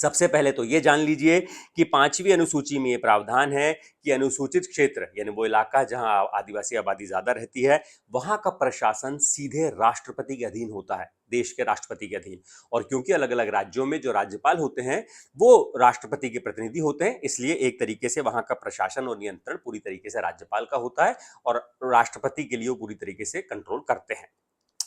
सबसे पहले तो ये जान लीजिए कि 5वीं अनुसूची में ये प्रावधान है कि अनुसूचित क्षेत्र यानी वो इलाका जहां आदिवासी आबादी ज्यादा रहती है, वहां का प्रशासन सीधे राष्ट्रपति के अधीन होता है, देश के राष्ट्रपति के अधीन। और क्योंकि अलग अलग राज्यों में जो राज्यपाल होते हैं वो राष्ट्रपति के प्रतिनिधि होते हैं, इसलिए एक तरीके से वहां का प्रशासन और नियंत्रण पूरी तरीके से राज्यपाल का होता है और राष्ट्रपति के लिए वो पूरी तरीके से कंट्रोल करते हैं।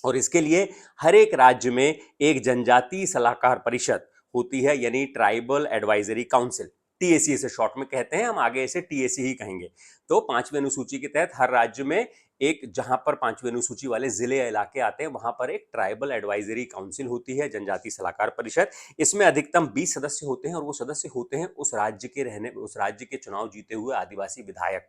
और इसके लिए हर एक राज्य में एक जनजातीय सलाहकार परिषद होती है, यानी ट्राइबल एडवाइजरी काउंसिल, टीएसी इसे शॉर्ट में कहते हैं, हम आगे इसे टीएसी ही कहेंगे। तो 5वीं अनुसूची के तहत हर राज्य में एक, जहां पर 5वीं अनुसूची वाले जिले या इलाके आते हैं वहां पर एक ट्राइबल एडवाइजरी काउंसिल होती है, जनजातीय सलाहकार परिषद। इसमें अधिकतम 20 सदस्य होते हैं और वो सदस्य होते हैं उस राज्य के चुनाव जीते हुए आदिवासी विधायक।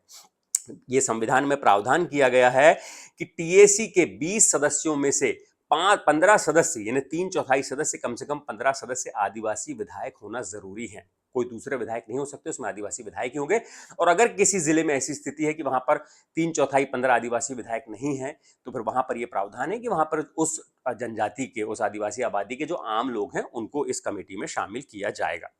ये संविधान में प्रावधान किया गया है कि टीएसी के 20 सदस्यों में से 15 सदस्य यानी 3/4 सदस्य, कम से कम 15 सदस्य आदिवासी विधायक होना जरूरी है। कोई दूसरे विधायक नहीं हो सकते, उसमें आदिवासी विधायक ही होंगे। और अगर किसी जिले में ऐसी स्थिति है कि वहां पर 3/4 15 आदिवासी विधायक नहीं है, तो फिर वहां पर यह प्रावधान है कि वहां पर उस जनजाति के, उस आदिवासी आबादी के जो आम लोग हैं उनको इस कमेटी में शामिल किया जाएगा।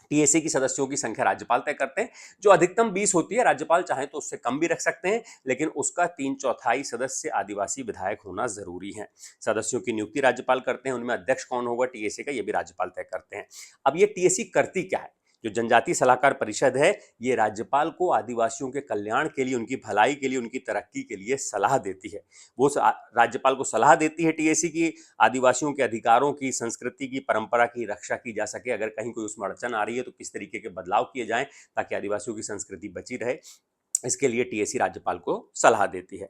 टीएसी की सदस्यों की संख्या राज्यपाल तय करते हैं, जो अधिकतम 20 होती है। राज्यपाल चाहे तो उससे कम भी रख सकते हैं, लेकिन उसका 3/4 सदस्य आदिवासी विधायक होना जरूरी है। सदस्यों की नियुक्ति राज्यपाल करते हैं, उनमें अध्यक्ष कौन होगा टीएसी का, यह भी राज्यपाल तय करते हैं। अब ये टीएसी करती क्या है? जो जनजातीय सलाहकार परिषद है, ये राज्यपाल को आदिवासियों के कल्याण के लिए, उनकी भलाई के लिए, उनकी तरक्की के लिए सलाह देती है। वो राज्यपाल को सलाह देती है टीएसी की आदिवासियों के अधिकारों की, संस्कृति की, परंपरा की रक्षा की जा सके। अगर कहीं कोई उसमें अड़चन आ रही है तो किस तरीके के बदलाव किए जाएं ताकि आदिवासियों की संस्कृति बची रहे, इसके लिए टीएसी राज्यपाल को सलाह देती है।